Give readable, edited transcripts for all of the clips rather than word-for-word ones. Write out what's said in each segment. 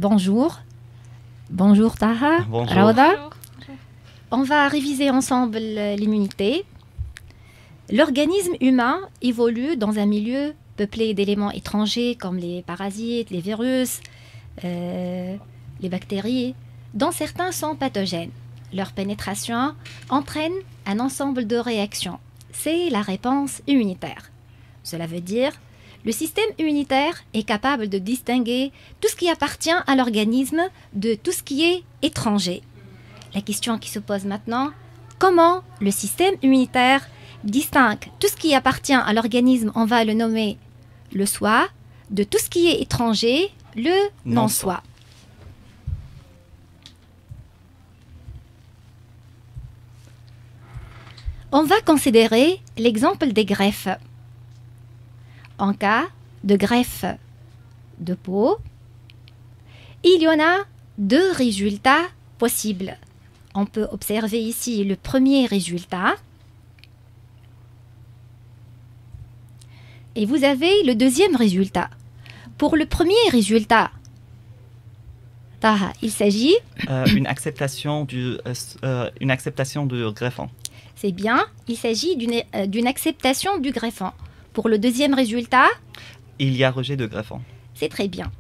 Bonjour. Bonjour Taha. Bonjour. Raouda. Bonjour. On va réviser ensemble l'immunité. L'organisme humain évolue dans un milieu peuplé d'éléments étrangers comme les parasites, les virus, les bactéries, dont certains sont pathogènes. Leur pénétration entraîne un ensemble de réactions. C'est la réponse immunitaire. Cela veut dire le système immunitaire est capable de distinguer tout ce qui appartient à l'organisme de tout ce qui est étranger. La question qui se pose maintenant, comment le système immunitaire distingue tout ce qui appartient à l'organisme, on va le nommer le soi, de tout ce qui est étranger, le non-soi. On va considérer l'exemple des greffes. En cas de greffe de peau, il y en a deux résultats possibles. On peut observer ici le premier résultat. Et vous avez le deuxième résultat. Pour le premier résultat, Taha, il s'agit Une acceptation du greffon. C'est bien, il s'agit d'une acceptation du greffon. Pour le deuxième résultat, Il y a rejet de greffon. c'est très bien.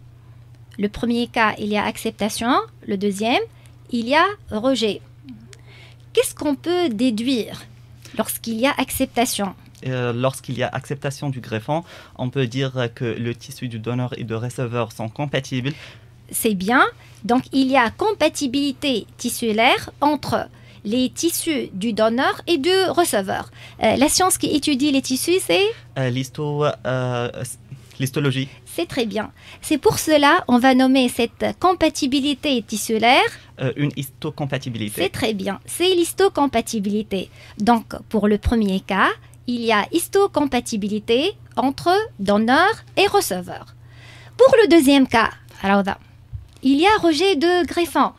Le premier cas, il y a acceptation. Le deuxième, il y a rejet. Qu'est-ce qu'on peut déduire lorsqu'il y a acceptation? Lorsqu'il y a acceptation du greffon, on peut dire que le tissu du donneur et du receveur sont compatibles. C'est bien. Donc, il y a compatibilité tissulaire entre les tissus du donneur et du receveur. La science qui étudie les tissus, c'est L'histologie. C'est très bien. C'est pour cela on va nommer cette compatibilité tissulaire. Une histocompatibilité. C'est très bien. C'est l'histocompatibilité. Donc, pour le premier cas, il y a histocompatibilité entre donneur et receveur. Pour le deuxième cas, Raouda, il y a rejet de greffon.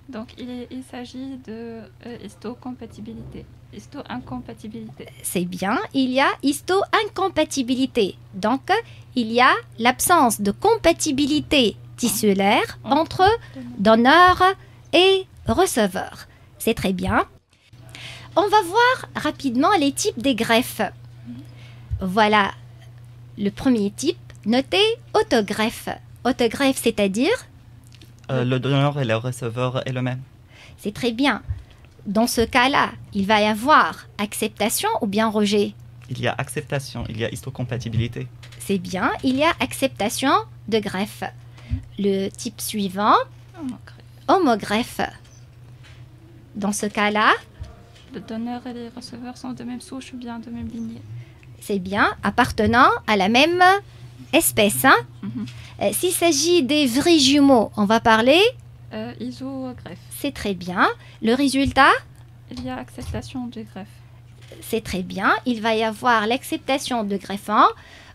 Donc, il s'agit de histocompatibilité. Histo-incompatibilité. C'est bien, il y a histo-incompatibilité. Donc, il y a l'absence de compatibilité tissulaire entre donneur et receveur. C'est très bien. On va voir rapidement les types des greffes. Voilà le premier type. Notez autogreffe. Autogreffe, c'est-à-dire Le donneur et le receveur est le même. C'est très bien. Dans ce cas-là, il va y avoir acceptation ou bien rejet. Il y a acceptation, il y a histocompatibilité. C'est bien, il y a acceptation de greffe. Le type suivant, homogreffe. Dans ce cas-là, Le donneur et les receveurs sont de même souche ou bien de même lignée. c'est bien, appartenant à la même espèce. Hein. S'il s'agit des vrais jumeaux, on va parler. Isogreffe. C'est très bien. Le résultat, Il y a acceptation du greffe. c'est très bien. Il va y avoir l'acceptation de greffon.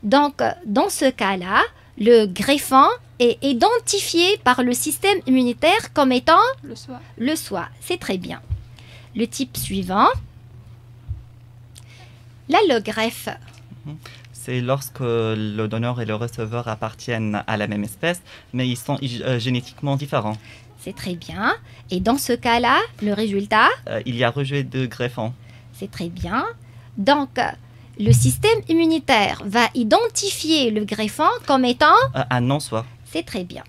Donc, dans ce cas-là, le greffon est identifié par le système immunitaire comme étant Le soi. le soi. C'est très bien. Le type suivant, l'allogreffe. C'est lorsque le donneur et le receveur appartiennent à la même espèce, mais ils sont génétiquement différents. C'est très bien. Et dans ce cas-là, le résultat, Il y a rejet de greffon. c'est très bien. Donc, le système immunitaire va identifier le greffon comme étant, Un non-soi. c'est très bien.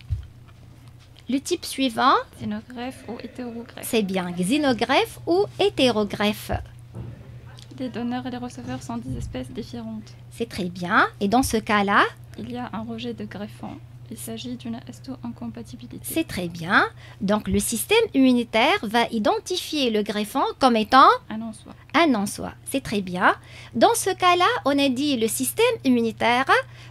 Le type suivant, Xénogreffe ou hétérogreffe. c'est bien xénogreffe ou hétérogreffe. Les donneurs et les receveurs sont des espèces différentes. C'est très bien. Et dans ce cas-là, Il y a un rejet de greffon. Il s'agit d'une histo-incompatibilité. c'est très bien. Donc, le système immunitaire va identifier le greffon comme étant Un non-soi. un non-soi. C'est très bien. Dans ce cas-là, on a dit le système immunitaire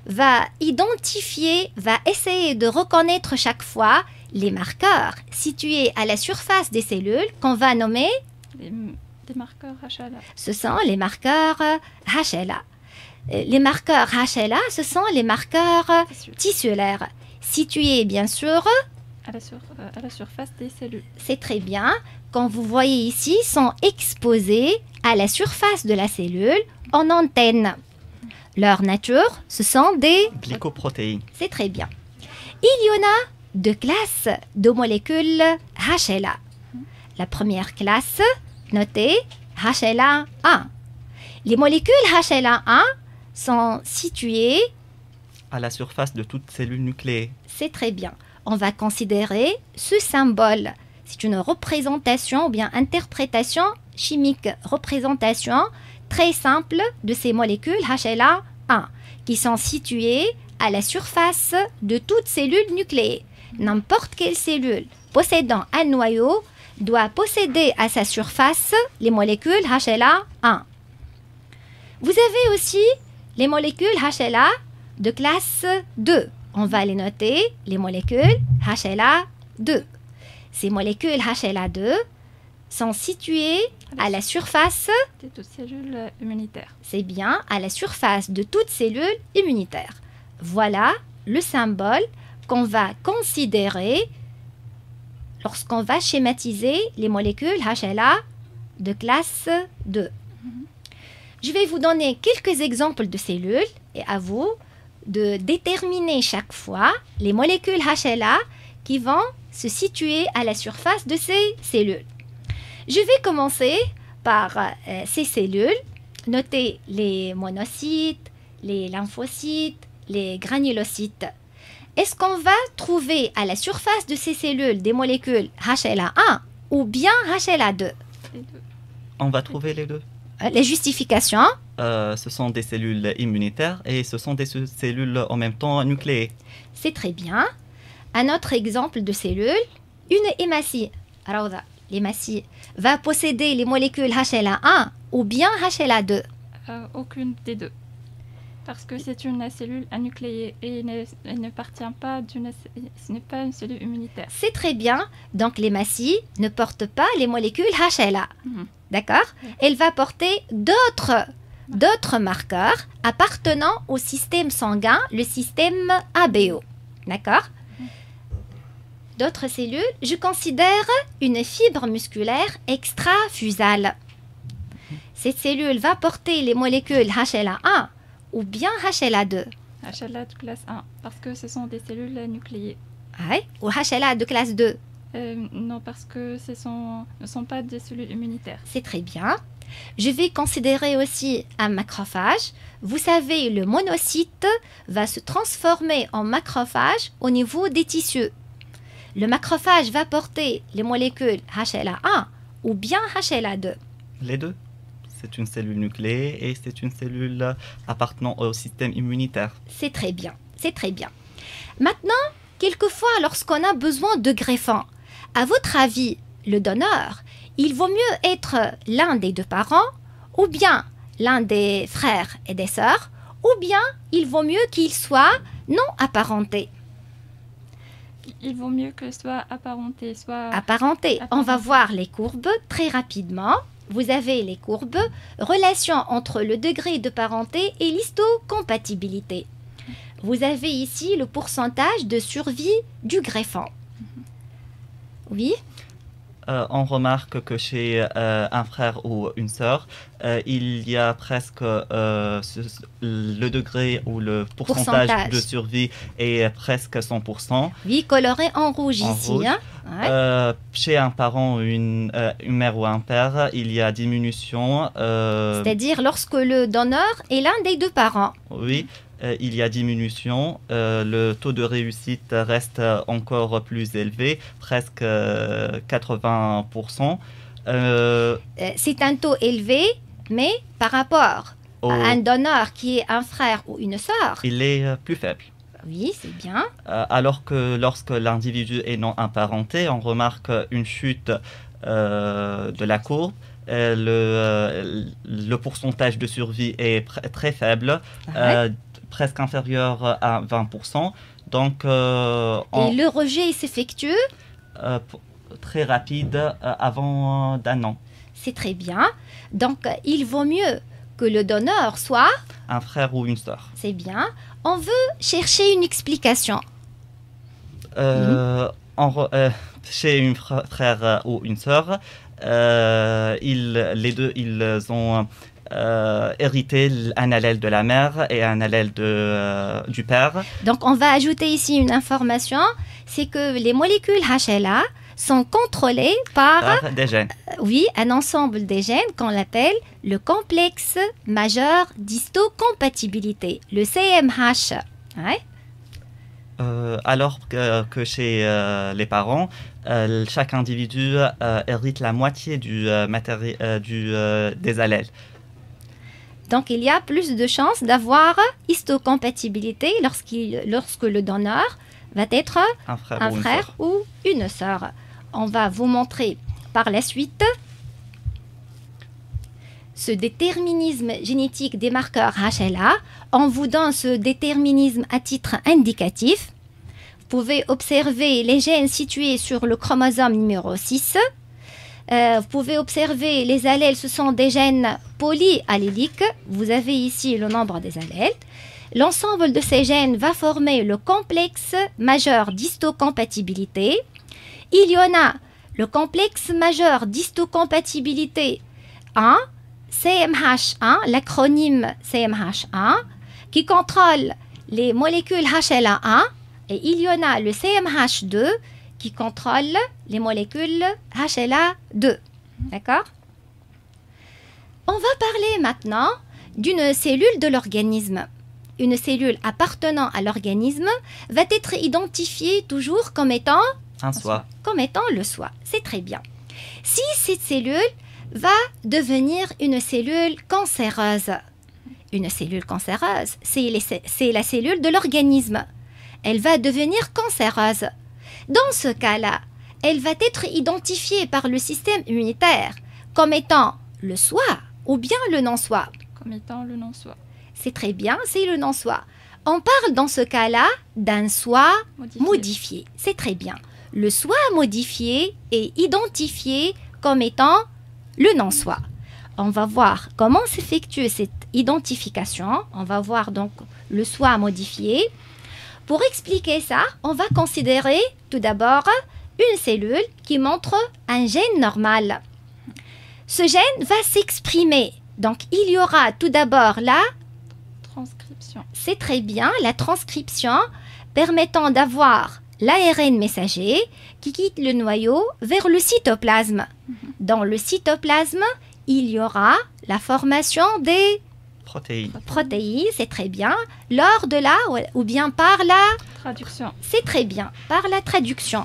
va identifier, va essayer de reconnaître chaque fois les marqueurs situés à la surface des cellules qu'on va nommer, Des marqueurs HLA. ce sont les marqueurs HLA. Les marqueurs HLA, ce sont les marqueurs tissulaires, situés bien sûr, À la surface des cellules. c'est très bien, quand vous voyez ici, sont exposés à la surface de la cellule en antenne. Leur nature, ce sont des... Glycoprotéines. C'est très bien. Il y en a deux classes de molécules HLA. La première classe, notez HLA-1. Les molécules HLA-1 sont situées, À la surface de toute cellule nucléée. c'est très bien. On va considérer ce symbole. C'est une représentation ou bien interprétation chimique, représentation très simple de ces molécules HLA-1 qui sont situées à la surface de toute cellule nucléée. N'importe quelle cellule possédant un noyau doit posséder à sa surface les molécules HLA-1. Vous avez aussi les molécules HLA de classe 2. On va les noter, les molécules HLA2. Ces molécules HLA2 sont situées à la surface, C'est toute cellule immunitaire. c'est bien, à la surface de toute cellule immunitaire. Voilà le symbole qu'on va considérer lorsqu'on va schématiser les molécules HLA de classe 2. Je vais vous donner quelques exemples de cellules et à vous de déterminer chaque fois les molécules HLA qui vont se situer à la surface de ces cellules. Je vais commencer par ces cellules. Notez les monocytes, les lymphocytes, les granulocytes. Est-ce qu'on va trouver à la surface de ces cellules des molécules HLA1 ou bien HLA2? Les deux. On va trouver les deux. Les justifications, Ce sont des cellules immunitaires et ce sont des cellules en même temps nucléées. c'est très bien. Un autre exemple de cellule, une hématie. Rawda, l'hématie va posséder les molécules HLA1 ou bien HLA2. Aucune des deux. Parce que c'est une cellule anucléée et elle ne partient pas ce n'est pas une cellule immunitaire. C'est très bien. Donc l'hématie ne porte pas les molécules HLA. Mhm. D'accord? Elle va porter d'autres marqueurs appartenant au système sanguin, le système ABO. D'accord? D'autres cellules, je considère une fibre musculaire extrafusale. Cette cellule va porter les molécules HLA1 ou bien HLA2. HLA de classe 1, parce que ce sont des cellules nucléées. Ouais, ou HLA de classe 2. Non, parce que ne sont pas des cellules immunitaires. C'est très bien. Je vais considérer aussi un macrophage. Vous savez, le monocyte va se transformer en macrophage au niveau des tissus. Le macrophage va porter les molécules HLA1 ou bien HLA2. Les deux. C'est une cellule nucléée et c'est une cellule appartenant au système immunitaire. C'est très bien, c'est très bien. Maintenant, quelquefois, lorsqu'on a besoin de greffons, à votre avis, le donneur, il vaut mieux être l'un des deux parents ou bien l'un des frères et des sœurs ou bien il vaut mieux qu'il soit non apparenté. Il vaut mieux que soit apparenté, soit... Apparenté, on va voir les courbes très rapidement. Vous avez les courbes, relation entre le degré de parenté et l'histocompatibilité. Vous avez ici le pourcentage de survie du greffon. Oui, On remarque que chez un frère ou une sœur, il y a presque le degré ou le pourcentage de survie est presque 100%. oui, coloré en rouge En ici. rouge. Hein. Ouais. Chez un parent, une mère ou un père, il y a diminution. C'est-à-dire lorsque le donneur est l'un des deux parents. Oui, il y a diminution. Le taux de réussite reste encore plus élevé, presque 80%. C'est un taux élevé, mais par rapport à un donneur qui est un frère ou une sœur, il est plus faible. oui, c'est bien. Alors que lorsque l'individu est non imparenté, on remarque une chute de la courbe. Le pourcentage de survie est très faible, presque inférieur à 20%. Donc, Et le rejet s'effectue, très rapide avant d'un an. c'est très bien. Donc, il vaut mieux que le donneur soit, Un frère ou une sœur. c'est bien. On veut chercher une explication. Chez un frère ou une sœur, les deux, ils ont hérité un allèle de la mère et un allèle du père. Donc, on va ajouter ici une information. c'est que les molécules HLA sont contrôlées par des gènes. Oui, un ensemble des gènes qu'on appelle le complexe majeur d'histocompatibilité, le CMH. Ouais. Alors que chez les parents, chaque individu hérite la moitié des allèles. Donc, il y a plus de chances d'avoir histocompatibilité lorsque le donneur va être un frère ou une sœur. On va vous montrer par la suite ce déterminisme génétique des marqueurs HLA. On vous donne ce déterminisme à titre indicatif. Vous pouvez observer les gènes situés sur le chromosome numéro 6. Vous pouvez observer les allèles, ce sont des gènes polyalléliques. Vous avez ici le nombre des allèles. L'ensemble de ces gènes va former le complexe majeur d'histocompatibilité. Il y en a le complexe majeur d'histocompatibilité 1, CMH1, l'acronyme CMH1, qui contrôle les molécules HLA1, et il y en a le CMH2 qui contrôle les molécules HLA2. D'accord? On va parler maintenant d'une cellule de l'organisme. Une cellule appartenant à l'organisme va être identifiée toujours comme étant un soi. Comme étant le soi. C'est très bien. Si cette cellule va devenir une cellule cancéreuse, c'est la cellule de l'organisme. Elle va devenir cancéreuse. Dans ce cas-là, elle va être identifiée par le système immunitaire comme étant le soi ou bien le non-soi. Comme étant le non-soi. C'est très bien, c'est le non-soi. On parle dans ce cas-là d'un soi modifié. C'est très bien. Le soi modifié est identifié comme étant le non-soi. On va voir comment s'effectue cette identification. On va voir donc le soi modifié. Pour expliquer ça, on va considérer tout d'abord une cellule qui montre un gène normal. Ce gène va s'exprimer. Donc, il y aura tout d'abord la transcription. C'est très bien, la transcription permettant d'avoir l'ARN messager qui quitte le noyau vers le cytoplasme. Dans le cytoplasme, il y aura la formation des protéines, c'est très bien, lors de la ou bien par la traduction. C'est très bien, par la traduction.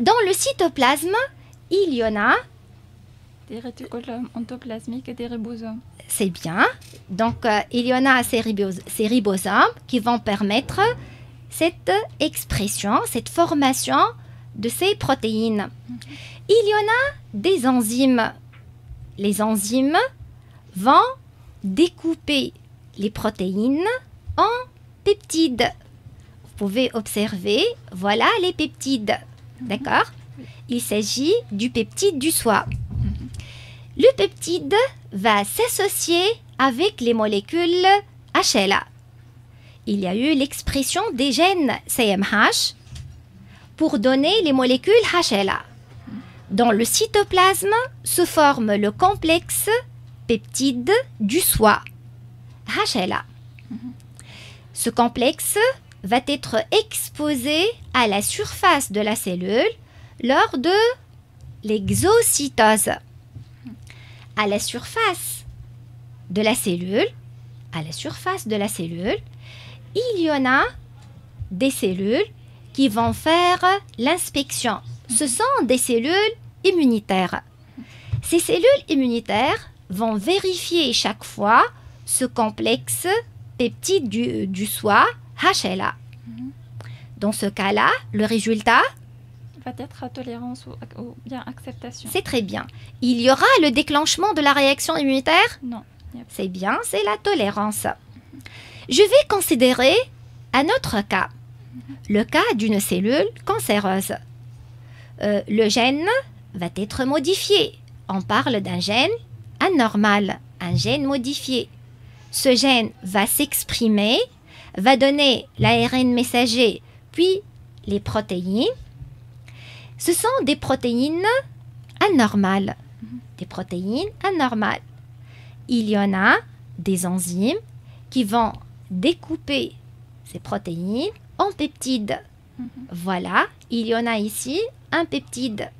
Dans le cytoplasme, il y en a des réticulomes endoplasmiques et des ribosomes. C'est bien. Donc, il y en a ces ribosomes qui vont permettre cette expression, cette formation de ces protéines. Il y en a des enzymes. Les enzymes vont découper les protéines en peptides. Vous pouvez observer, voilà les peptides. D'accord? Il s'agit du peptide du soi. Le peptide va s'associer avec les molécules HLA. Il y a eu l'expression des gènes CMH pour donner les molécules HLA. Dans le cytoplasme se forme le complexe peptide du soi, HLA. Ce complexe va être exposé à la surface de la cellule lors de l'exocytose. À la surface de la cellule, il y en a des cellules qui vont faire l'inspection. Ce sont des cellules immunitaires. Ces cellules immunitaires vont vérifier chaque fois ce complexe peptide du soi HLA. Dans ce cas-là, le résultat va être à tolérance ou bien acceptation. C'est très bien. Il y aura le déclenchement de la réaction immunitaire? Non. C'est bien, c'est la tolérance. Je vais considérer un autre cas. Le cas d'une cellule cancéreuse. Le gène va être modifié. On parle d'un gène anormal, un gène modifié. Ce gène va s'exprimer, va donner l'ARN messager, puis les protéines. Ce sont des protéines anormales. Des protéines anormales. Il y en a des enzymes qui vont découper ces protéines en peptides. Voilà, il y en a ici un peptide.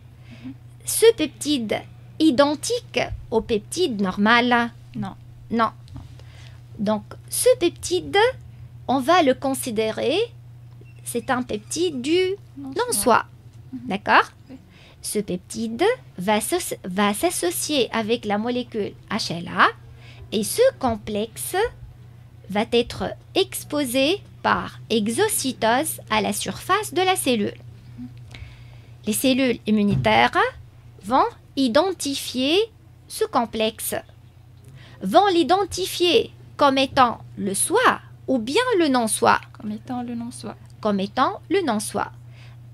Ce peptide identique au peptide normal? Non. Non. Donc, ce peptide, on va le considérer, c'est un peptide du non-soi. D'accord? Oui. Ce peptide va s'associer avec la molécule HLA et ce complexe va être exposé par exocytose à la surface de la cellule. Les cellules immunitaires vont identifier ce complexe, vont l'identifier comme étant le soi ou bien le non-soi. Comme étant le non-soi. Comme étant le non-soi.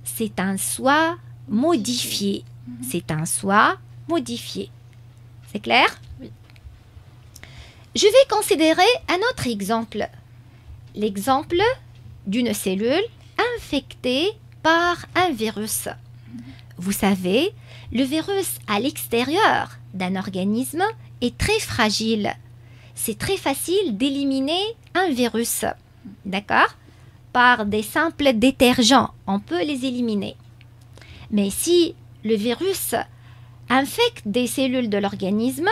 C'est un soi modifié. C'est un soi modifié. C'est clair? Oui. Je vais considérer un autre exemple. L'exemple d'une cellule infectée par un virus. Vous savez, le virus à l'extérieur d'un organisme est très fragile. C'est très facile d'éliminer un virus. D'accord? Par des simples détergents, on peut les éliminer. Mais si le virus infecte des cellules de l'organisme,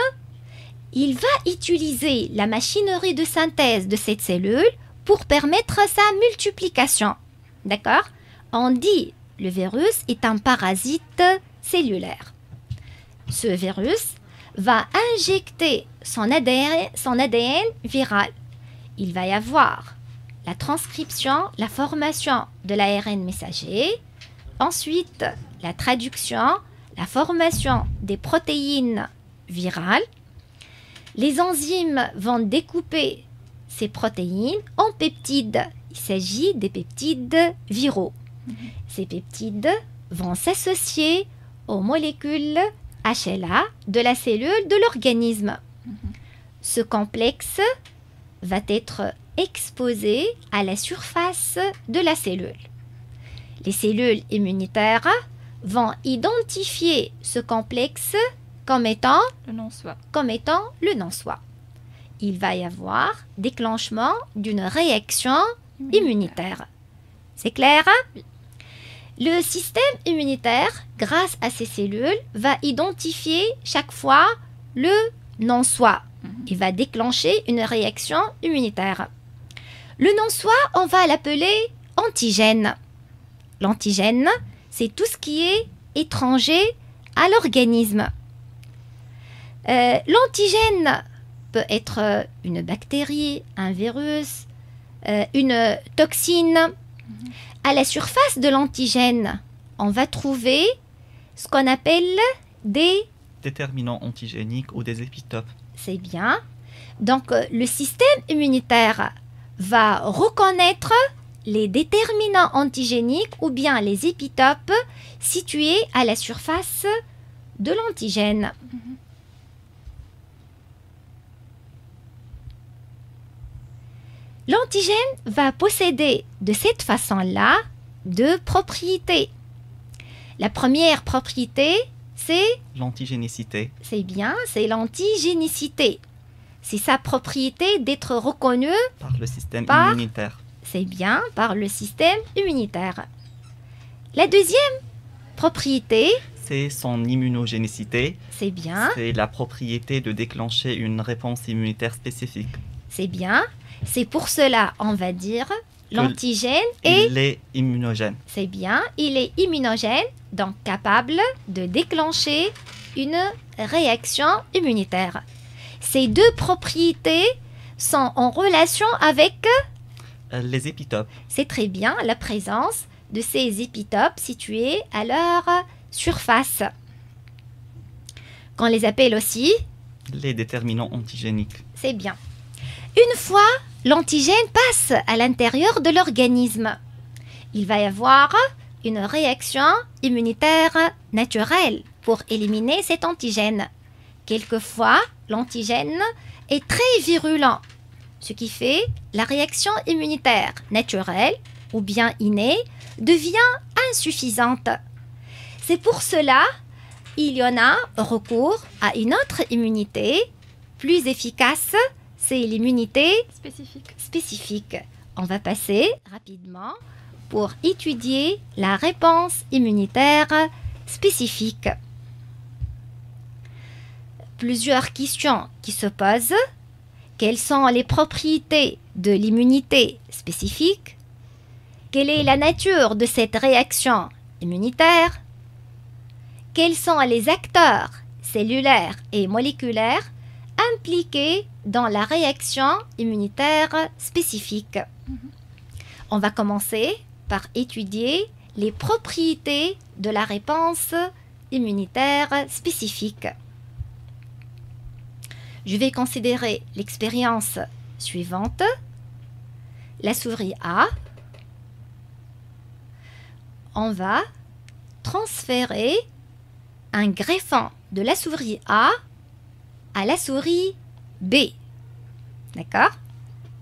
il va utiliser la machinerie de synthèse de cette cellule pour permettre sa multiplication. D'accord? On dit le virus est un parasite cellulaire. Ce virus va injecter son ADN viral. Il va y avoir la transcription, la formation de l'ARN messager, ensuite la traduction, la formation des protéines virales. Les enzymes vont découper ces protéines en peptides. Il s'agit des peptides viraux. Ces peptides vont s'associer aux molécules HLA de la cellule de l'organisme. Ce complexe va être exposé à la surface de la cellule. Les cellules immunitaires vont identifier ce complexe comme étant le non-soi. Le non-soi. Il va y avoir déclenchement d'une réaction immunitaire. C'est clair? Oui. Le système immunitaire, grâce à ces cellules, va identifier chaque fois le non-soi. Il va déclencher une réaction immunitaire. Le non-soi, on va l'appeler antigène. L'antigène, c'est tout ce qui est étranger à l'organisme. L'antigène peut être une bactérie, un virus, une toxine. À la surface de l'antigène, on va trouver ce qu'on appelle des déterminants antigéniques ou des épitopes. C'est bien. Donc, le système immunitaire va reconnaître les déterminants antigéniques ou bien les épitopes situés à la surface de l'antigène. L'antigène va posséder de cette façon-là deux propriétés. La première propriété, c'est l'antigénicité. C'est bien, c'est l'antigénicité. C'est sa propriété d'être reconnue par le système immunitaire. C'est bien, par le système immunitaire. La deuxième propriété, c'est son immunogénicité. C'est bien. C'est la propriété de déclencher une réponse immunitaire spécifique. C'est bien. C'est pour cela, on va dire, l'antigène est... Il est immunogène. C'est bien, il est immunogène, donc capable de déclencher une réaction immunitaire. Ces deux propriétés sont en relation avec... les épitopes. C'est très bien, la présence de ces épitopes situés à leur surface. Qu'on les appelle aussi... les déterminants antigéniques. C'est bien. Une fois l'antigène passe à l'intérieur de l'organisme, il va y avoir une réaction immunitaire naturelle pour éliminer cet antigène. Quelquefois, l'antigène est très virulent, ce qui fait la réaction immunitaire naturelle ou bien innée devient insuffisante. C'est pour cela qu'il y en a recours à une autre immunité plus efficace. C'est l'immunité spécifique. On va passer rapidement pour étudier la réponse immunitaire spécifique. Plusieurs questions qui se posent. Quelles sont les propriétés de l'immunité spécifique? Quelle est la nature de cette réaction immunitaire? Quels sont les acteurs cellulaires et moléculaires impliqués dans la réaction immunitaire spécifique? On va commencer par étudier les propriétés de la réponse immunitaire spécifique. Je vais considérer l'expérience suivante. La souris A. On va transférer un greffon de la souris A à la souris B. D'accord?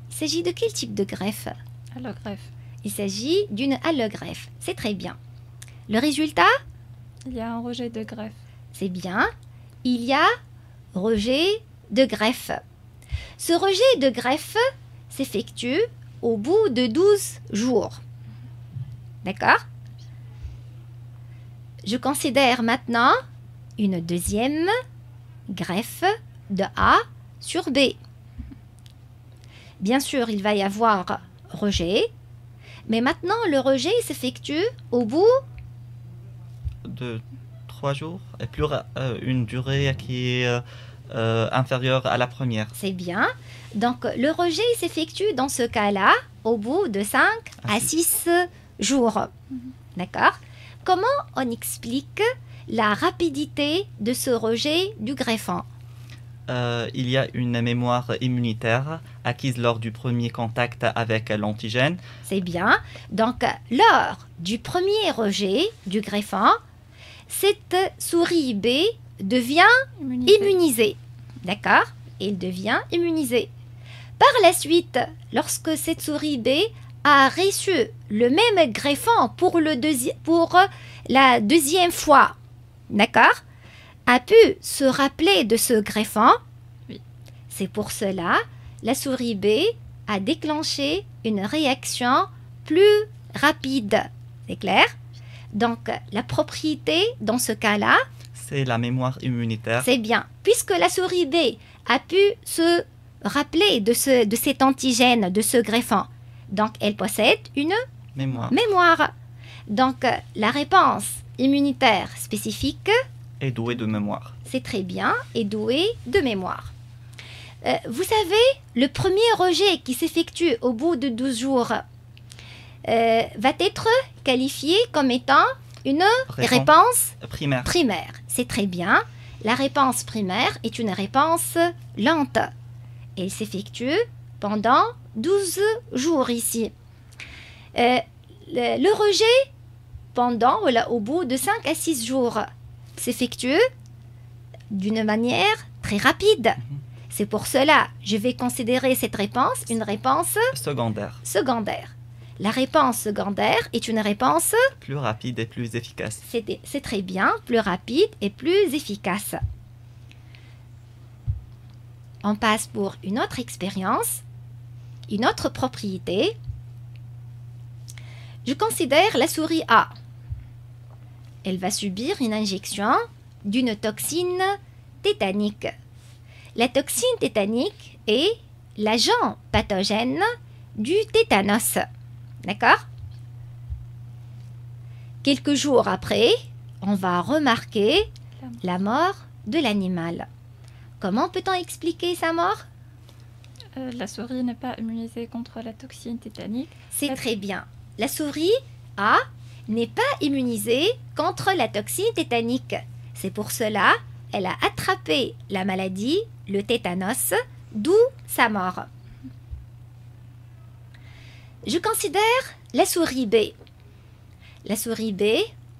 Il s'agit de quel type de greffe? Allogreffe. Il s'agit d'une allogreffe. C'est très bien. Le résultat? Il y a un rejet de greffe. C'est bien. Il y a rejet de greffe. Ce rejet de greffe s'effectue au bout de 12 jours. D'accord? Je considère maintenant une deuxième greffe de A sur B. Bien sûr, il va y avoir rejet, mais maintenant le rejet s'effectue au bout de 3 jours et plus une durée qui est inférieure à la première. C'est bien. Donc le rejet s'effectue dans ce cas-là au bout de 5 à 6 jours. D'accord? Comment on explique la rapidité de ce rejet du greffon? Il y a une mémoire immunitaire acquise lors du premier contact avec l'antigène. C'est bien. Donc, lors du premier rejet du greffon, cette souris B devient immunisée. D'accord? Elle devient immunisée. Par la suite, lorsque cette souris B a reçu le même greffon pour la deuxième fois, d'accord, a pu se rappeler de ce greffon. Oui. C'est pour cela la souris B a déclenché une réaction plus rapide. C'est clair? Donc, la propriété dans ce cas-là, c'est la mémoire immunitaire. C'est bien. Puisque la souris B a pu se rappeler de cet antigène, de ce greffon, donc elle possède une mémoire. Donc, la réponse immunitaire spécifique est douée de mémoire. C'est très bien, est douée de mémoire. Vous savez, le premier rejet qui s'effectue au bout de 12 jours va être qualifié comme étant une réponse primaire. C'est très bien. La réponse primaire est une réponse lente. Elle s'effectue pendant 12 jours ici. Le rejet au bout de 5 à 6 jours s'effectue d'une manière très rapide. C'est pour cela que je vais considérer cette réponse une réponse secondaire. La réponse secondaire est une réponse plus rapide et plus efficace. C'est très bien, plus rapide et plus efficace. On passe pour une autre expérience, une autre propriété. Je considère la souris A. Elle va subir une injection d'une toxine tétanique. La toxine tétanique est l'agent pathogène du tétanos. D'accord? Quelques jours après, on va remarquer la mort de l'animal. Comment peut-on expliquer sa mort? La souris n'est pas immunisée contre la toxine tétanique. C'est très bien. La souris A n'est pas immunisée contre la toxine tétanique. C'est pour cela qu'elle a attrapé la maladie, le tétanos, d'où sa mort. Je considère la souris B. La souris B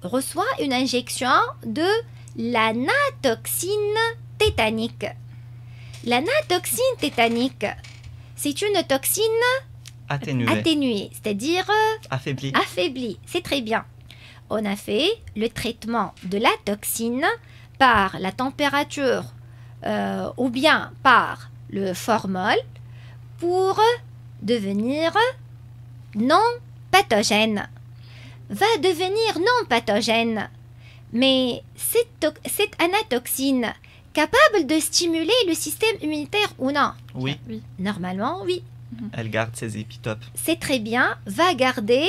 reçoit une injection de l'anatoxine tétanique. L'anatoxine tétanique, c'est une toxine atténuée, c'est-à-dire affaiblie. C'est très bien. On a fait le traitement de la toxine par la température ou bien par le formol pour devenir non pathogène. va devenir non pathogène. Mais cette anatoxine capable de stimuler le système immunitaire ou non? Oui. Normalement, oui. Elle garde ses épitopes. C'est très bien, va garder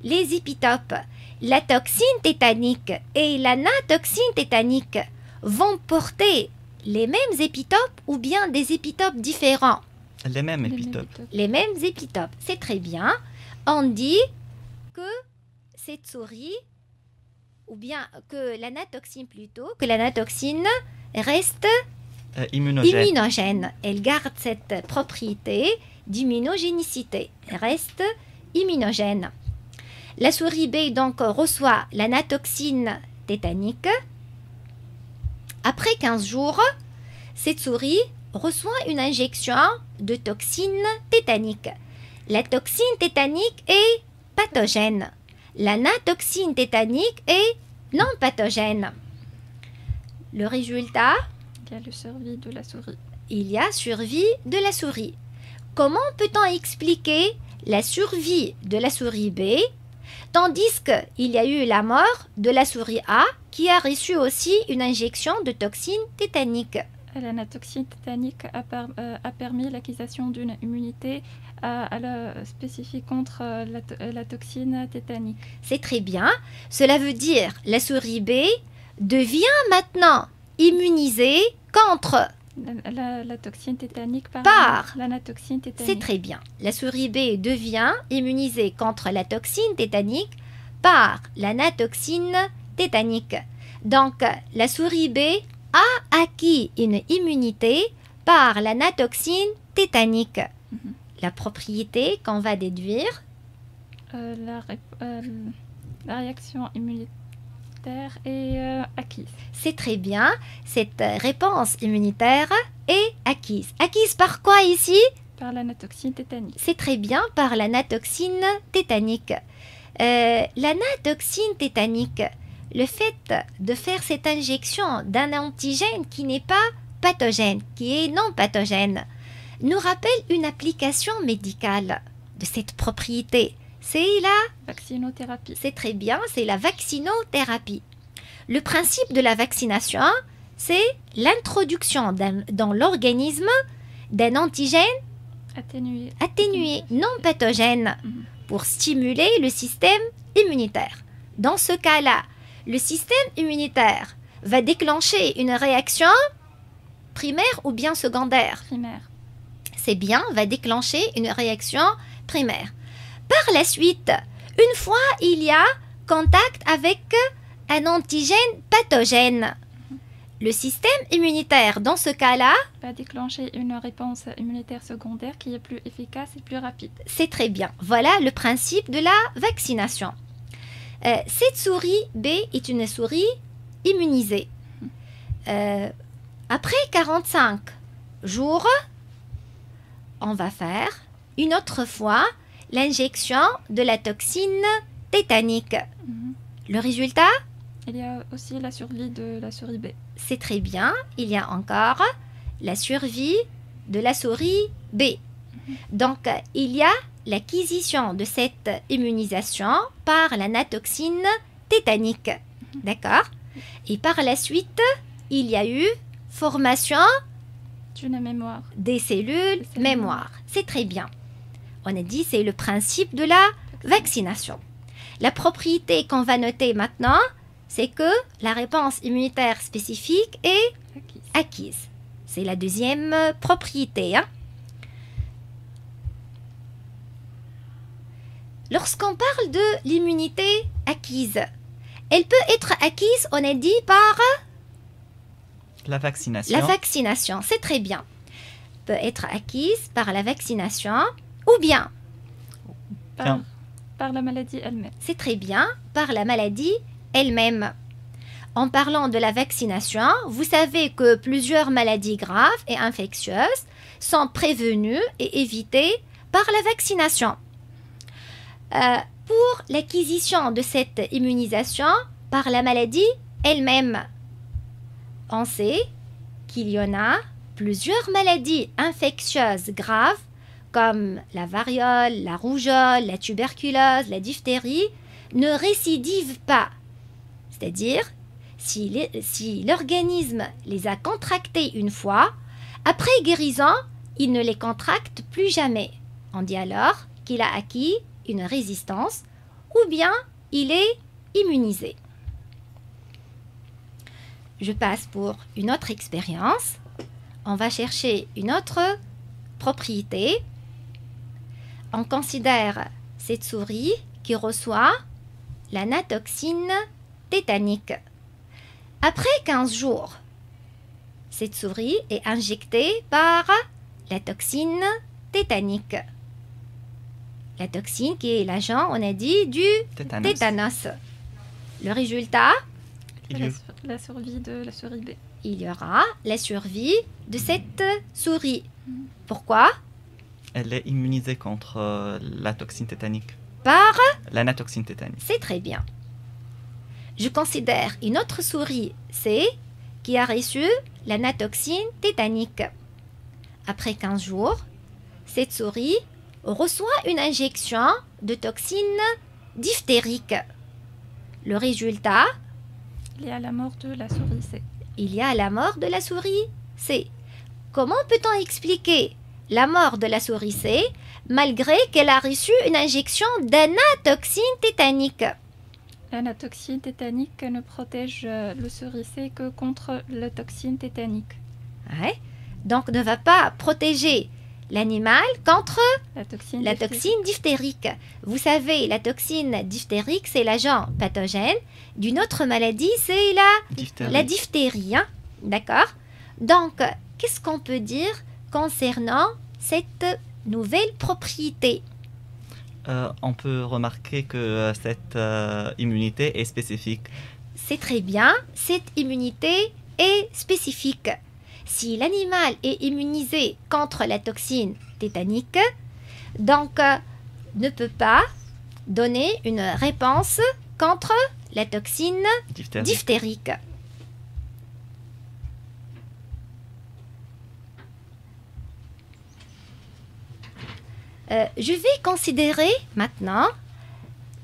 les épitopes. La toxine tétanique et l'anatoxine tétanique vont porter les mêmes épitopes ou bien des épitopes différents? Les mêmes épitopes. Les mêmes épitopes, c'est très bien. On dit que cette souris, ou bien que l'anatoxine plutôt, que l'anatoxine reste immunogène. Elle garde cette propriété d'immunogénicité. Elle reste immunogène. La souris B donc reçoit l'anatoxine tétanique. Après 15 jours, cette souris reçoit une injection de toxine tétanique. La toxine tétanique est pathogène. L'anatoxine tétanique est non pathogène. Le résultat? Il y a le survie de la souris. Il y a survie de la souris. Comment peut-on expliquer la survie de la souris B, tandis qu'il y a eu la mort de la souris A qui a reçu aussi une injection de toxine tétanique? L'anatoxine tétanique a permis l'acquisition d'une immunité spécifique contre la toxine tétanique. C'est très bien. Cela veut dire la souris B devient maintenant immunisée contre la toxine tétanique par l'anatoxine tétanique. C'est très bien. La souris B devient immunisée contre la toxine tétanique par l'anatoxine tétanique. Donc, la souris B a acquis une immunité par l'anatoxine tétanique. La propriété qu'on va déduire? La réaction immunitaire est acquise. C'est très bien. Cette réponse immunitaire est acquise. Acquise par quoi ici? Par l'anatoxine tétanique. C'est très bien, par l'anatoxine tétanique. L'anatoxine tétanique, le fait de faire cette injection d'un antigène qui n'est pas pathogène, qui est non pathogène, nous rappelle une application médicale de cette propriété. C'est la vaccinothérapie. C'est très bien, c'est la vaccinothérapie. Le principe de la vaccination, c'est l'introduction dans l'organisme d'un antigène atténué, non pathogène, pour stimuler le système immunitaire. Dans ce cas-là, le système immunitaire va déclencher une réaction primaire ou bien secondaire? Primaire. C'est bien, va déclencher une réaction primaire. Par la suite, une fois il y a contact avec un antigène pathogène, le système immunitaire, dans ce cas-là, va déclencher une réponse immunitaire secondaire qui est plus efficace et plus rapide. C'est très bien. Voilà le principe de la vaccination. Cette souris B est une souris immunisée. Après 45 jours, on va faire une autre fois l'injection de la toxine tétanique. Le résultat? Il y a aussi la survie de la souris B. C'est très bien. Il y a encore la survie de la souris B. Donc, il y a l'acquisition de cette immunisation par l'anatoxine tétanique. D'accord? Et par la suite, il y a eu formation d'une mémoire. Des cellules mémoire. C'est très bien. On a dit c'est le principe de la vaccination. La propriété qu'on va noter maintenant, c'est que la réponse immunitaire spécifique est acquise. C'est la deuxième propriété. Lorsqu'on parle de l'immunité acquise, elle peut être acquise, on a dit, par la vaccination. La vaccination, c'est très bien. Peut être acquise par la vaccination ou bien par la maladie elle-même. C'est très bien, par la maladie elle-même. En parlant de la vaccination, vous savez que plusieurs maladies graves et infectieuses sont prévenues et évitées par la vaccination. Pour l'acquisition de cette immunisation par la maladie elle-même, on sait qu'il y en a plusieurs maladies infectieuses graves comme la variole, la rougeole, la tuberculose, la diphtérie, ne récidive pas. C'est-à-dire, si l'organisme les a contractés une fois, après guérison, il ne les contracte plus jamais. On dit alors qu'il a acquis une résistance ou bien il est immunisé. Je passe pour une autre expérience. On va chercher une autre propriété. On considère cette souris qui reçoit l'anatoxine tétanique. Après 15 jours, cette souris est injectée par la toxine tétanique. La toxine qui est l'agent, on a dit, du tétanos. Le résultat, la survie de la souris B. Il y aura la survie de cette souris. Pourquoi? Elle est immunisée contre la toxine tétanique. Par l'anatoxine tétanique. C'est très bien. Je considère une autre souris C qui a reçu l'anatoxine tétanique. Après 15 jours, cette souris reçoit une injection de toxine diphtérique. Le résultat, il y a la mort de la souris C. Il y a la mort de la souris C. Comment peut-on expliquer la mort de la souris C malgré qu'elle a reçu une injection d'anatoxine tétanique? L'anatoxine tétanique ne protège le souris C que contre la toxine tétanique. Ouais. Donc ne va pas protéger l'animal contre la toxine diphtérique. Vous savez, la toxine diphtérique, c'est l'agent pathogène d'une autre maladie, c'est la diphtérie. Hein? D'accord? Donc, qu'est-ce qu'on peut dire concernant cette nouvelle propriété? On peut remarquer que cette immunité est spécifique. C'est très bien, cette immunité est spécifique. Si l'animal est immunisé contre la toxine tétanique, donc ne peut pas donner une réponse contre la toxine diphtérique. Je vais considérer maintenant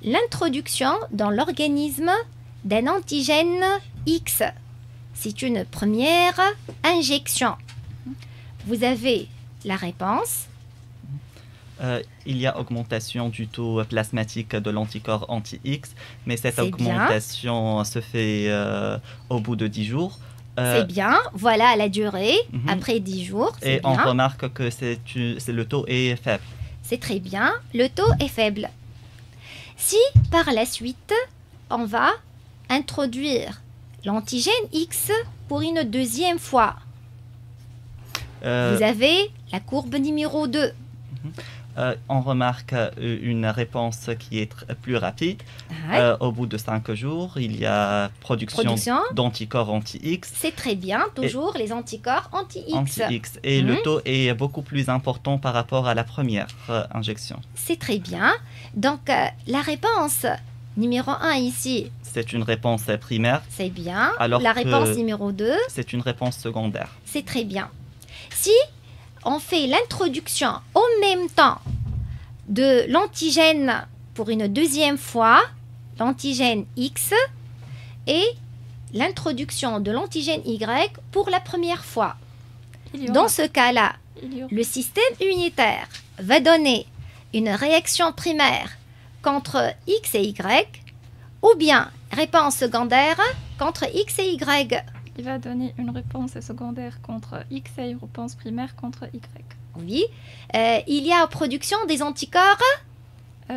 l'introduction dans l'organisme d'un antigène X. C'est une première injection. Vous avez la réponse. Il y a augmentation du taux plasmatique de l'anticorps anti-X, mais cette augmentation se fait au bout de 10 jours. C'est bien, voilà la durée, après 10 jours. Et on remarque que le taux est faible. C'est très bien, le taux est faible. Si par la suite, on va introduire l'antigène X pour une deuxième fois. Vous avez la courbe numéro 2. On remarque une réponse qui est plus rapide. Au bout de 5 jours, il y a production d'anticorps anti-X. C'est très bien, toujours les anticorps anti-X. Et le taux est beaucoup plus important par rapport à la première injection. C'est très bien. Donc, la réponse numéro 1 ici. C'est une réponse primaire. C'est bien. Alors la réponse numéro 2. C'est une réponse secondaire. C'est très bien. Si on fait l'introduction en même temps de l'antigène pour une deuxième fois, l'antigène X, et l'introduction de l'antigène Y pour la première fois. Dans ce cas-là, le système immunitaire va donner une réaction primaire contre X et Y, ou bien réponse secondaire contre X et Y. Il va donner une réponse secondaire contre X et une réponse primaire contre Y. Oui. Il y a production des anticorps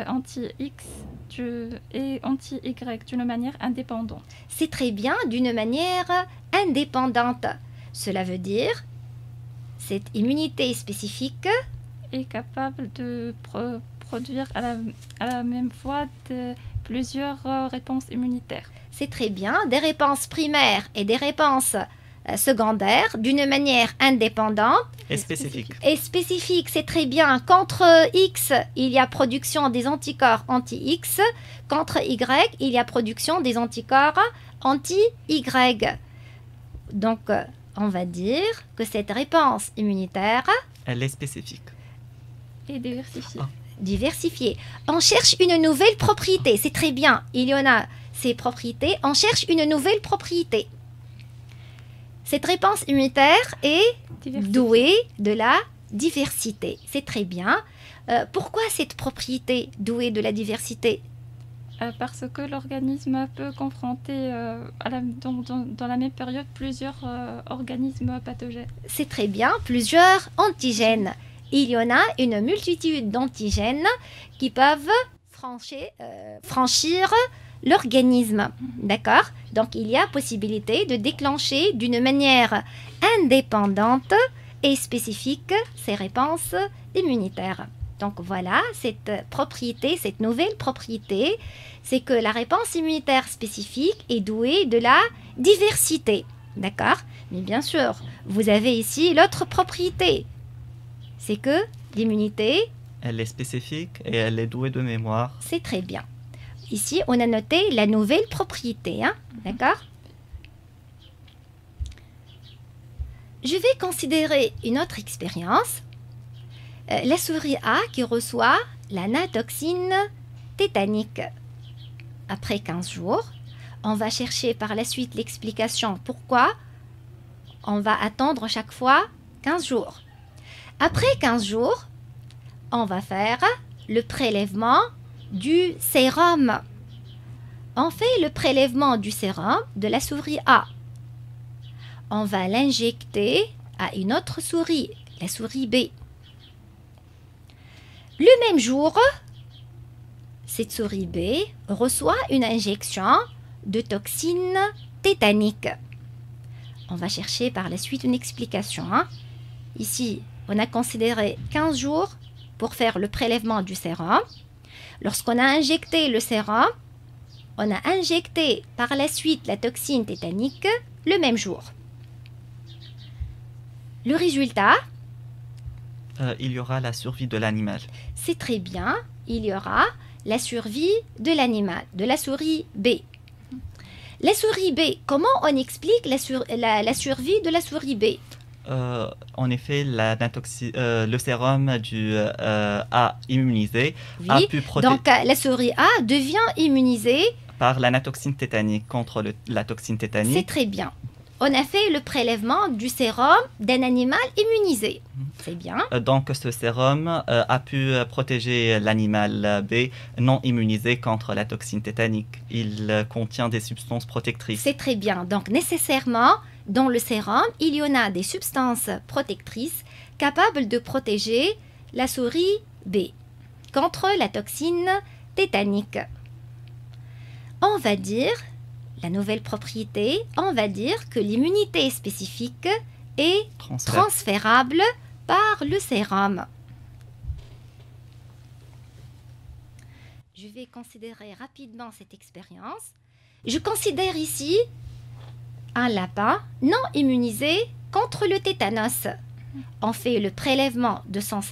anti-X et anti-Y d'une manière indépendante. C'est très bien, d'une manière indépendante. Cela veut dire cette immunité spécifique est capable de produire à la même fois plusieurs réponses immunitaires. C'est très bien, des réponses primaires et des réponses secondaires d'une manière indépendante et spécifique. Et spécifique, c'est très bien. Contre X, il y a production des anticorps anti-X. Contre Y, il y a production des anticorps anti-Y. Donc, on va dire que cette réponse immunitaire... Elle est spécifique. Et diversifiée. Diversifier. On cherche une nouvelle propriété. C'est très bien. Il y en a ces propriétés. On cherche une nouvelle propriété. Cette réponse immunitaire est douée de la diversité. C'est très bien. Pourquoi cette propriété douée de la diversité? Parce que l'organisme peut confronter dans la même période plusieurs organismes pathogènes. C'est très bien, plusieurs antigènes. Il y en a une multitude d'antigènes qui peuvent franchir l'organisme. D'accord? Donc, il y a possibilité de déclencher d'une manière indépendante et spécifique ces réponses immunitaires. Donc voilà, cette propriété, cette nouvelle propriété, c'est que la réponse immunitaire spécifique est douée de la diversité. D'accord? Mais bien sûr, vous avez ici l'autre propriété. C'est que l'immunité... Elle est spécifique et elle est douée de mémoire. C'est très bien. Ici, on a noté la nouvelle propriété. Hein? D'accord? Je vais considérer une autre expérience. La souris A qui reçoit la natoxine tétanique. Après 15 jours, on va chercher par la suite l'explication pourquoi on va attendre chaque fois 15 jours. Après 15 jours, on va faire le prélèvement du sérum. On fait le prélèvement du sérum de la souris A. On va l'injecter à une autre souris, la souris B. Le même jour, cette souris B reçoit une injection de toxine tétanique. On va chercher par la suite une explication. Hein. Ici, on a considéré 15 jours pour faire le prélèvement du sérum. Lorsqu'on a injecté le sérum, on a injecté par la suite la toxine tétanique le même jour. Le résultat, il y aura la survie de l'animal. C'est très bien. Il y aura la survie de l'animal, de la souris B. La souris B, comment on explique la survie de la souris B? En effet, le sérum du A immunisé a pu protéger... Donc, la souris A devient immunisée par la natoxine tétanique contre la toxine tétanique. C'est très bien. On a fait le prélèvement du sérum d'un animal immunisé. C'est bien. Donc, ce sérum a pu protéger l'animal B non immunisé contre la toxine tétanique. Il contient des substances protectrices. C'est très bien. Donc, nécessairement, dans le sérum, il y en a des substances protectrices capables de protéger la souris B contre la toxine tétanique. On va dire... La nouvelle propriété, on va dire que l'immunité spécifique est transférable par le sérum. Je vais considérer rapidement cette expérience. Je considère ici un lapin non immunisé contre le tétanos. On fait le prélèvement de son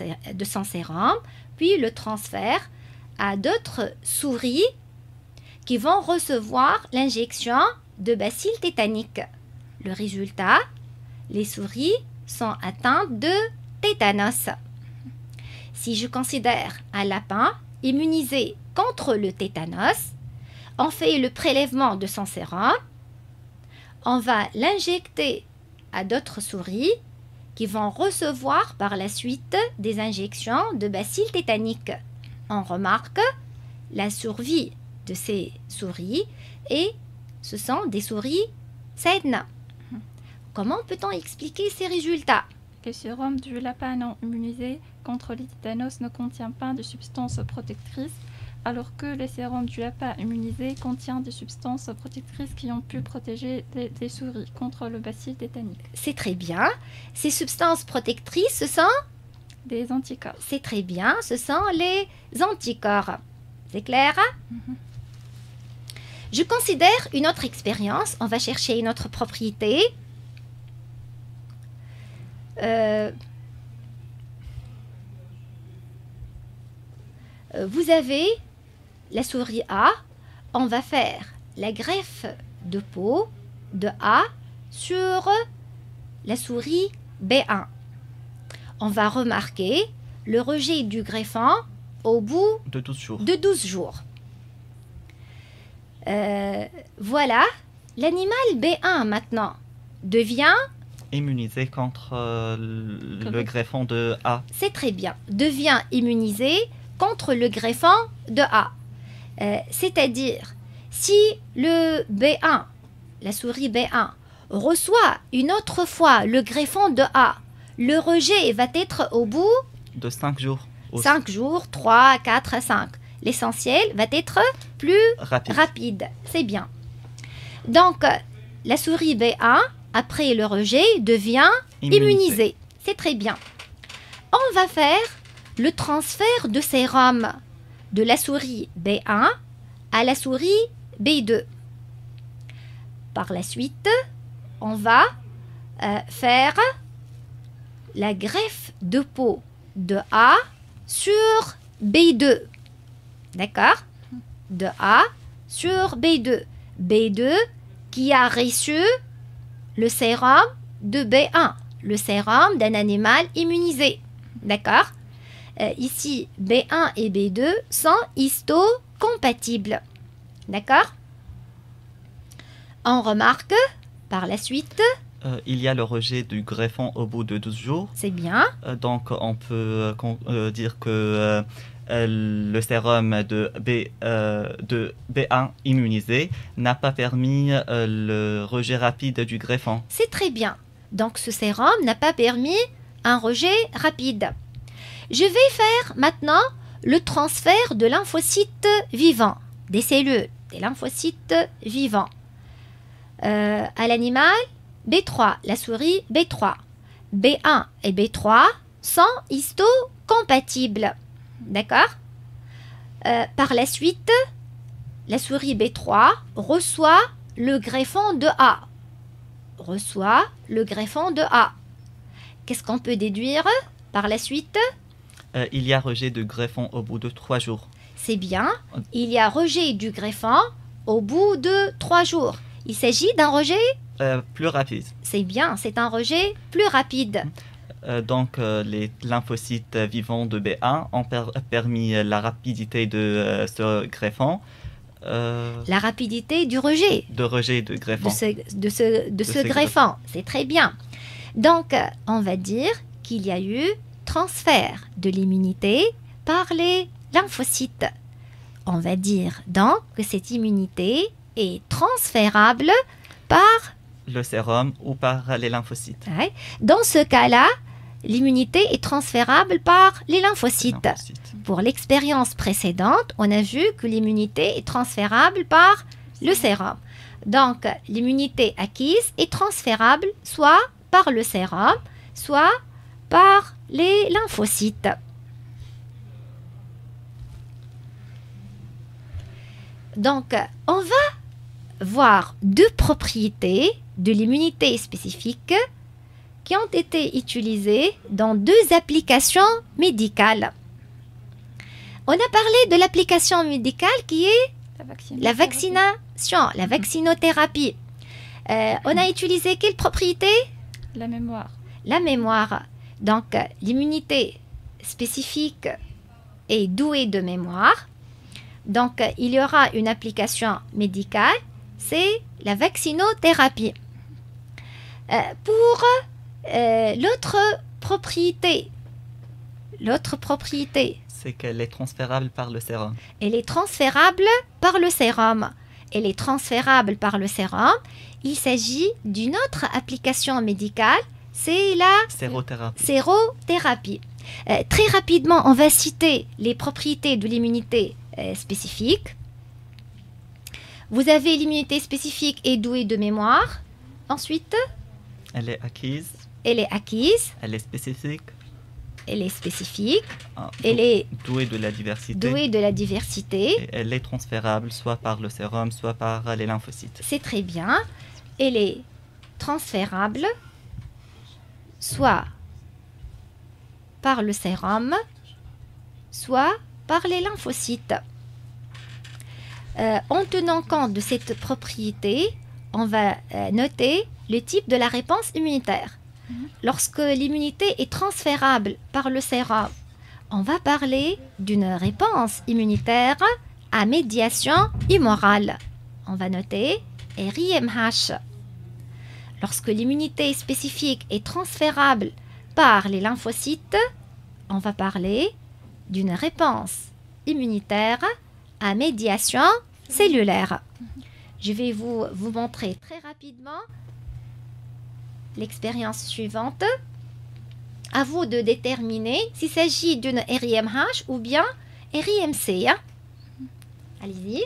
sérum, puis le transfert à d'autres souris qui vont recevoir l'injection de bacilles tétaniques. Le résultat, les souris sont atteintes de tétanos. Si je considère un lapin immunisé contre le tétanos, on fait le prélèvement de son sérum, on va l'injecter à d'autres souris qui vont recevoir par la suite des injections de bacilles tétaniques. On remarque la survie de ces souris et ce sont des souris saines. Comment peut-on expliquer ces résultats? Le sérum du lapin non immunisé contre les tétanos ne contient pas de substances protectrices, alors que le sérum du lapin immunisé contient des substances protectrices qui ont pu protéger les souris contre le bacille tétanique. C'est très bien. Ces substances protectrices, ce sont des anticorps. C'est très bien. Ce sont les anticorps. C'est clair? Je considère une autre expérience. On va chercher une autre propriété. Vous avez la souris A. On va faire la greffe de peau de A sur la souris B1. On va remarquer le rejet du greffon au bout de 12 jours. De 12 jours. Voilà, l'animal B1 maintenant devient immunisé contre le greffon de A. C'est très bien. Devient immunisé contre le greffon de A. C'est-à-dire, si le B1, la souris B1, reçoit une autre fois le greffon de A, le rejet va être au bout de 5 jours. 5 jours, 3, 4, 5. L'essentiel va être plus rapide. C'est bien. Donc, la souris B1, après le rejet, devient immunisée. C'est très bien. On va faire le transfert de sérum de la souris B1 à la souris B2. Par la suite, on va faire la greffe de peau de A sur B2. D'accord? De A sur B2. B2 qui a reçu le sérum de B1, le sérum d'un animal immunisé. D'accord? Ici, B1 et B2 sont histocompatibles. D'accord? On remarque par la suite... il y a le rejet du greffon au bout de 12 jours. C'est bien. Donc, on peut dire que le sérum de B1 immunisé n'a pas permis le rejet rapide du greffon. C'est très bien. Donc, ce sérum n'a pas permis un rejet rapide. Je vais faire maintenant le transfert de lymphocytes vivants, des cellules, des lymphocytes vivants, à l'animal B3, la souris B3. B1 et B3 sont histocompatibles. D'accord? Par la suite, la souris B3 reçoit le greffon de A. Reçoit le greffon de A. Qu'est-ce qu'on peut déduire par la suite? Il y a rejet de greffon au bout de 3 jours. C'est bien. Il y a rejet du greffon au bout de 3 jours. Il s'agit d'un rejet plus rapide. C'est bien, c'est un rejet plus rapide. Donc, les lymphocytes vivants de B1 ont permis la rapidité de ce greffon. La rapidité du rejet. De rejet de greffon. De ce greffon. C'est très bien. Donc, on va dire qu'il y a eu transfert de l'immunité par les lymphocytes. On va dire donc que cette immunité est transférable par le sérum ou par les lymphocytes. Ouais. Dans ce cas-là, l'immunité est transférable par les lymphocytes. Pour l'expérience précédente, on a vu que l'immunité est transférable par le sérum. Donc, l'immunité acquise est transférable soit par le sérum, soit par les lymphocytes. Donc, on va voir deux propriétés de l'immunité spécifique qui ont été utilisées dans deux applications médicales. On a parlé de l'application médicale qui est la vaccination, la vaccinothérapie. On a utilisé quelle propriété? La mémoire. La mémoire. Donc, l'immunité spécifique est douée de mémoire. Donc, il y aura une application médicale, c'est la vaccinothérapie. Pour l'autre propriété, c'est qu'elle est transférable par le sérum. Elle est transférable par le sérum. Elle est transférable par le sérum. Il s'agit d'une autre application médicale, c'est la sérothérapie. Très rapidement, on va citer les propriétés de l'immunité spécifique. Vous avez l'immunité spécifique est douée de mémoire. Ensuite, elle est acquise. Elle est acquise. Elle est spécifique. Elle est spécifique. Elle est douée de la diversité. Douée de la diversité. Et elle est transférable soit par le sérum, soit par les lymphocytes. C'est très bien. Elle est transférable soit par le sérum, soit par les lymphocytes. En tenant compte de cette propriété, on va noter le type de la réponse immunitaire. Lorsque l'immunité est transférable par le sérum, On va parler d'une réponse immunitaire à médiation humorale. On va noter RIMH. Lorsque l'immunité spécifique est transférable par les lymphocytes, on va parler d'une réponse immunitaire à médiation cellulaire. Je vais vous montrer très rapidement l'expérience suivante. À vous de déterminer s'il s'agit d'une RIMH ou bien RIMC. Allez-y.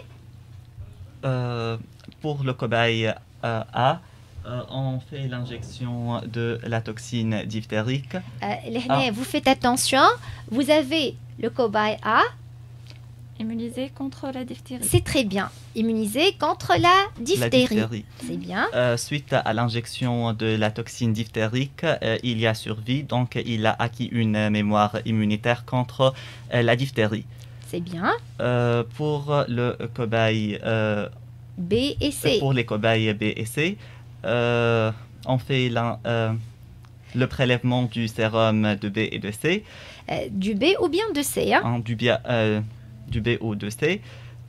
Pour le cobaye A, on fait l'injection de la toxine diphtérique. Vous faites attention, vous avez le cobaye A. Immunisé contre la diphtérie. C'est très bien. Immunisé contre la diphtérie. C'est bien. Suite à l'injection de la toxine diphtérique, il y a survie, donc il a acquis une mémoire immunitaire contre la diphtérie. C'est bien. Pour le cobaye B et C. Pour les cobayes B et C, on fait le prélèvement du sérum de B et de C. Du B ou bien de C. Du B ou de C.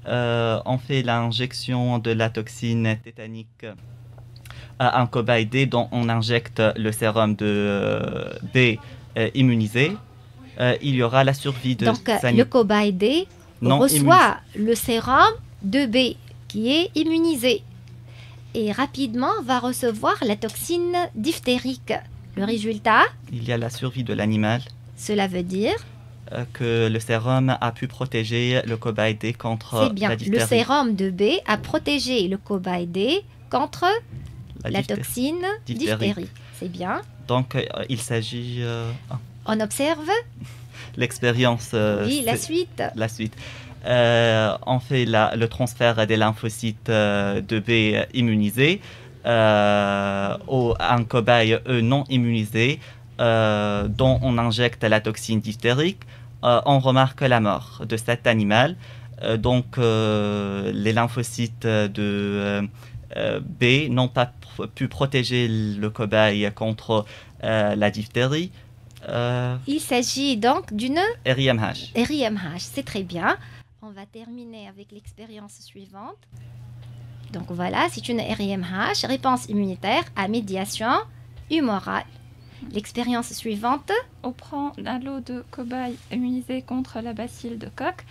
On fait l'injection de la toxine tétanique à un cobaye D dont on injecte le sérum de B immunisé. Il y aura la survie de Donc, le cobaye D reçoit le sérum de B qui est immunisé et rapidement va recevoir la toxine diphtérique. Le résultat? Il y a la survie de l'animal. Cela veut dire que le sérum a pu protéger le cobaye D contre la diphtérie. Le sérum de B a protégé le cobaye D contre la toxine diphtérique. C'est bien. Donc, il s'agit... On observe l'expérience. Oui, la suite. La suite. On fait le transfert des lymphocytes de B immunisés à un cobaye E non immunisé dont on injecte la toxine diphtérique. On remarque la mort de cet animal. Donc, les lymphocytes de B n'ont pas pu protéger le cobaye contre la diphtérie. Il s'agit donc d'une RIMH. RIMH, c'est très bien. On va terminer avec l'expérience suivante. Donc voilà, c'est une RIMH, réponse immunitaire à médiation humorale. L'expérience suivante. On prend un lot de cobayes immunisés contre la bacille de Koch.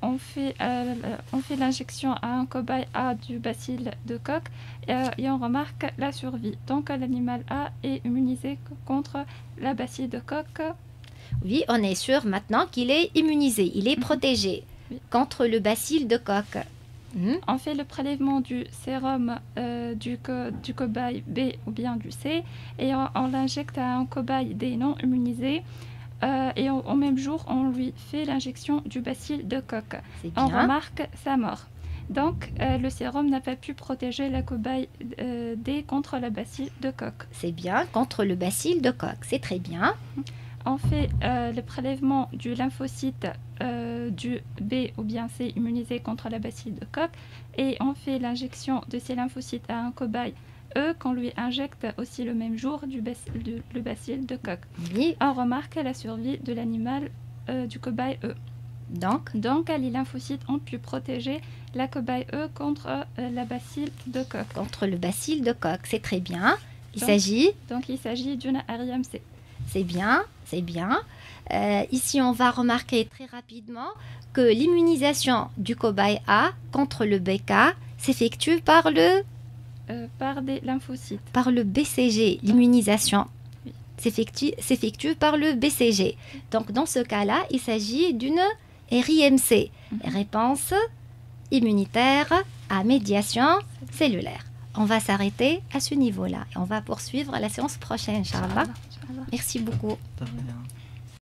On fait l'injection à un cobaye A du bacille de Koch et on remarque la survie. Donc l'animal A est immunisé contre la bacille de Koch. Oui, on est sûr maintenant qu'il est immunisé, il est protégé contre le bacille de Koch. On fait le prélèvement du sérum du cobaye B ou bien du C et on l'injecte à un cobaye D non immunisé et au même jour on lui fait l'injection du bacille de Koch. On remarque sa mort. Donc le sérum n'a pas pu protéger la cobaye D contre la bacille de Koch. C'est bien, contre le bacille de Koch, c'est très bien. On fait le prélèvement du lymphocyte du B ou bien C immunisé contre la bacille de Koch et on fait l'injection de ces lymphocytes à un cobaye E qu'on lui injecte aussi le même jour le bacille de Koch. Oui. On remarque la survie de l'animal du cobaye E. Donc, les lymphocytes ont pu protéger la cobaye E contre la bacille de Koch. Contre le bacille de Koch, c'est très bien. Il s'agit d'une RIMC. C'est bien, c'est bien. Ici, on va remarquer très rapidement que l'immunisation du cobaye A contre le BK s'effectue par des lymphocytes. Par le BCG, l'immunisation s'effectue par le BCG. Donc, dans ce cas-là, il s'agit d'une RIMC, réponse immunitaire à médiation cellulaire. On va s'arrêter à ce niveau-là et on va poursuivre la séance prochaine, Inch'Allah. Merci beaucoup.